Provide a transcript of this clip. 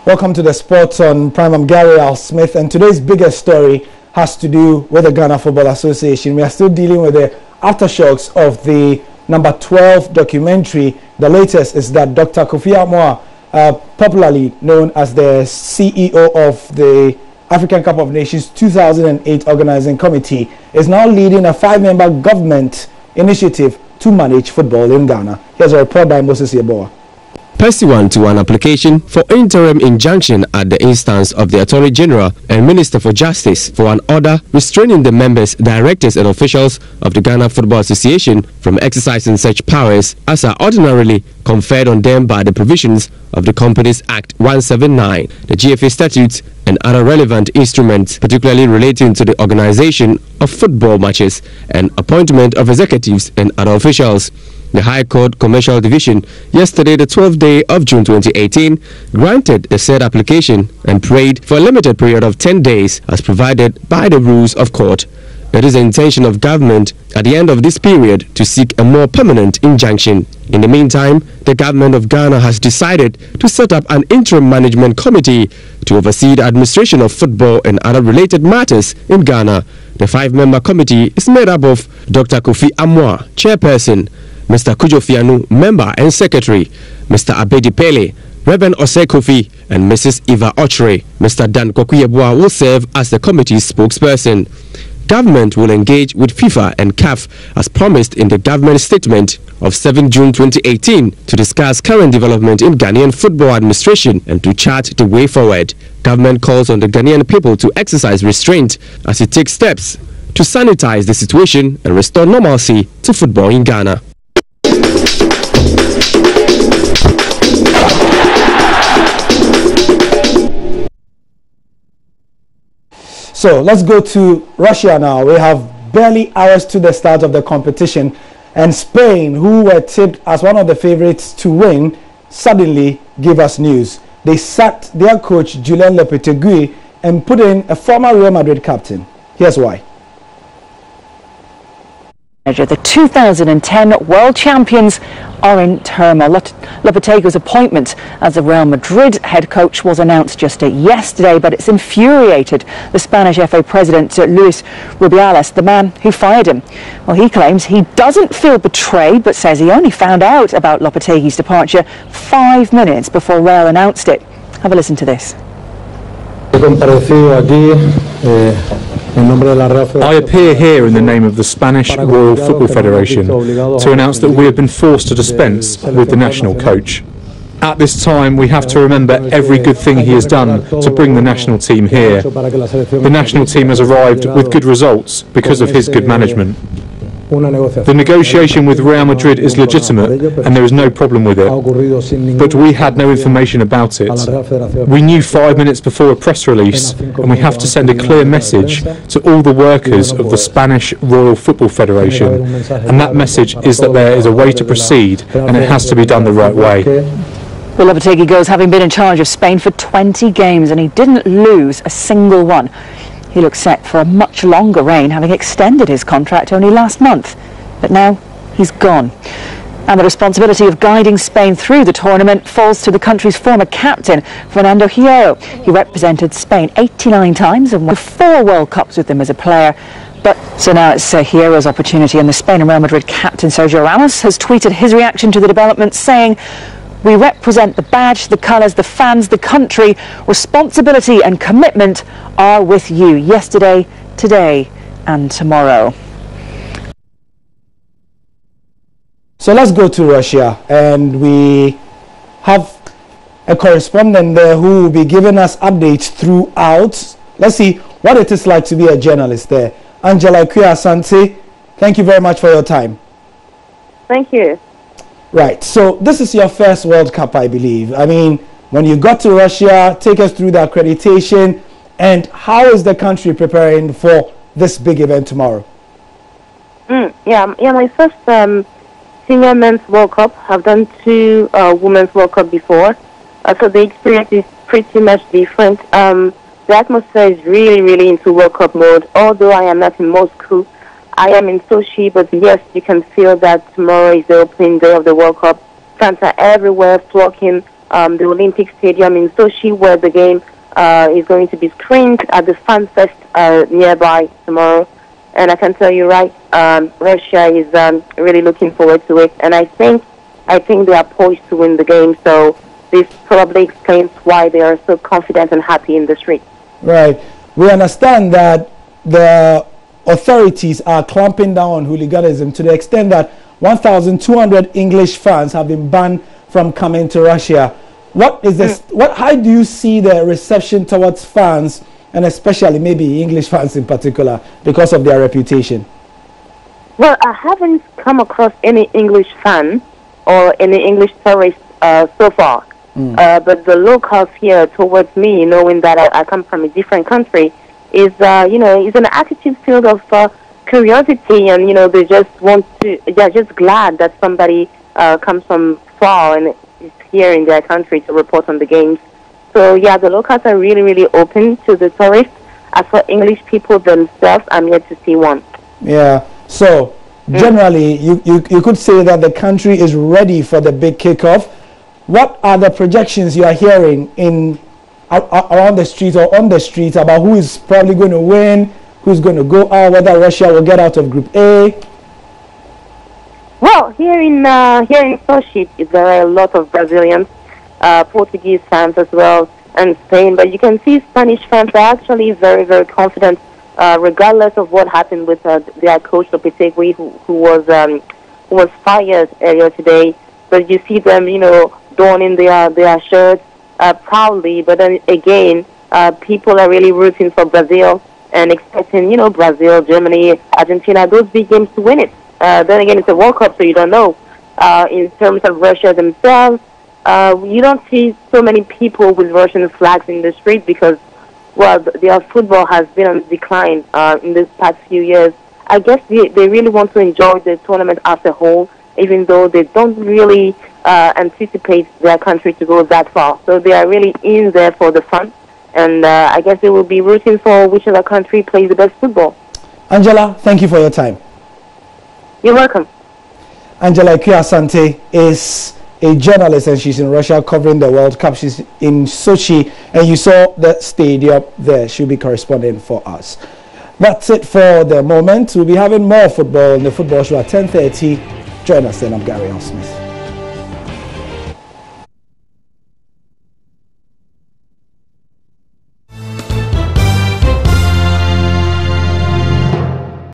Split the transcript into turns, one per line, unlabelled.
Welcome to the Sports on Prime. I'm Gary Al Smith, and today's biggest story has to do with the Ghana Football Association. We are still dealing with the aftershocks of the number 12 documentary. The latest is that Dr. Kofi Amoah, popularly known as the CEO of the African Cup of Nations 2008 Organizing Committee, is now leading a 5-member government initiative to manage football in Ghana. Here's a report by Moses Yeboah.
Pursuant to an application for interim injunction at the instance of the Attorney General and Minister for Justice for an order restraining the members, directors and officials of the Ghana Football Association from exercising such powers as are ordinarily conferred on them by the provisions of the Companies Act 179, the GFA statutes and other relevant instruments, particularly relating to the organization of football matches and appointment of executives and other officials. The High Court Commercial Division yesterday, the 12th day of June 2018, granted the said application and prayed for a limited period of 10 days as provided by the rules of court. It is the intention of government at the end of this period to seek a more permanent injunction. In the meantime, the government of Ghana has decided to set up an interim management committee to oversee the administration of football and other related matters in Ghana. The 5-member committee is made up of Dr. Kofi Amoah, chairperson, Mr. Kujo Fianu, member and secretary, Mr. Abedi Pele, Reverend Osei Kofi, and Mrs. Eva Ochre. Mr. Dan Kwaku Yeboah will serve as the committee's spokesperson. Government will engage with FIFA and CAF as promised in the government statement of 7 June 2018 to discuss current development in Ghanaian football administration and to chart the way forward. Government calls on the Ghanaian people to exercise restraint as it takes steps to sanitize the situation and restore normalcy to football in Ghana.
So let's go to Russia now. We have barely hours to the start of the competition, and Spain, who were tipped as one of the favorites to win, suddenly gave us news. They sacked their coach Julen Lopetegui and put in a former Real Madrid captain. Here's why.
The 2010 world champions are in turmoil. Lopetegui's appointment as the Real Madrid head coach was announced just yesterday, but it's infuriated the Spanish FA president, Luis Rubiales, the man who fired him. Well, he claims he doesn't feel betrayed, but says he only found out about Lopetegui's departure 5 minutes before Real announced it. Have a listen to this.
I appear here in the name of the Spanish Royal Football Federation to announce that we have been forced to dispense with the national coach. At this time, we have to remember every good thing he has done to bring the national team here. The national team has arrived with good results because of his good management. The negotiation with Real Madrid is legitimate and there is no problem with it, but we had no information about it. We knew 5 minutes before a press release, and we have to send a clear message to all the workers of the Spanish Royal Football Federation, and that message is that there is a way to proceed and it has to be done the right way.
Well, Lopetegui goes having been in charge of Spain for 20 games and he didn't lose a single one. He looks set for a much longer reign, having extended his contract only last month. But now he's gone. And the responsibility of guiding Spain through the tournament falls to the country's former captain, Fernando Hierro. He represented Spain 89 times and won 4 World Cups with them as a player. But so now it's Hierro's opportunity, and the Spain and Real Madrid captain Sergio Ramos has tweeted his reaction to the development, saying, "We represent the badge, the colours, the fans, the country. Responsibility and commitment are with you yesterday, today and tomorrow."
So let's go to Russia, and we have a correspondent there who will be giving us updates throughout. Let's see what it is like to be a journalist there. Angela Kuyasante, thank you very much for your time.
Thank you.
Right, so this is your first World Cup, I believe. I mean, when you got to Russia, take us through the accreditation, and how is the country preparing for this big event tomorrow?
My first senior men's World Cup. I've done 2 women's World Cup before, so the experience is pretty much different. The atmosphere is really, really into World Cup mode. Although I am not in Moscow, I am in Sochi, but yes, you can feel that tomorrow is the opening day of the World Cup. Fans are everywhere flocking the Olympic Stadium in Sochi, where the game is going to be screened at the Fan Fest nearby tomorrow. And I can tell you, Russia is really looking forward to it. And I think they are poised to win the game. So this probably explains why they are so confident and happy in the street.
Right. We understand that the authorities are clamping down on hooliganism to the extent that 1,200 English fans have been banned from coming to Russia. What is this? How do you see the reception towards fans, and especially maybe English fans in particular, because of their reputation?
Well, I haven't come across any English fan or any English tourist so far. But the locals here towards me, knowing that I come from a different country, is is an attitude filled of curiosity, and they just want to. They're just glad that somebody comes from far and is here in their country to report on the games. So yeah, the locals are really, really open to the tourists. As for English people themselves, I'm yet to see one.
Yeah. So generally, you could say that the country is ready for the big kickoff. What are the projections you are hearing around the streets or on the streets about who is probably going to win, who's going to go out, whether Russia will get out of Group A?
Well, here in Sochi, there are a lot of Brazilians, Portuguese fans as well, and Spain. But you can see Spanish fans are actually very, very confident, regardless of what happened with their coach Lopetegui, who was fired earlier today. But you see them, donning their shirts proudly. But then again, people are really rooting for Brazil and expecting, Brazil, Germany, Argentina, those big games to win it. Then again, it's a World Cup, so you don't know. In terms of Russia themselves, you don't see so many people with Russian flags in the street because, well, their football has been on decline in the past few years. I guess they really want to enjoy the tournament as a whole, even though they don't really anticipate their country to go that far. So they are really in there for the fun, and I guess they will be rooting for whichever country plays the best football.
Angela, thank you for your time.
You're welcome.
Angela Ikuya-Asante is a journalist, and she's in Russia covering the World Cup. She's in Sochi, and you saw the stadium there. She'll be corresponding for us. That's it for the moment. We'll be having more football in the football show at 10:30. Join us then. I'm Gary L. Smith.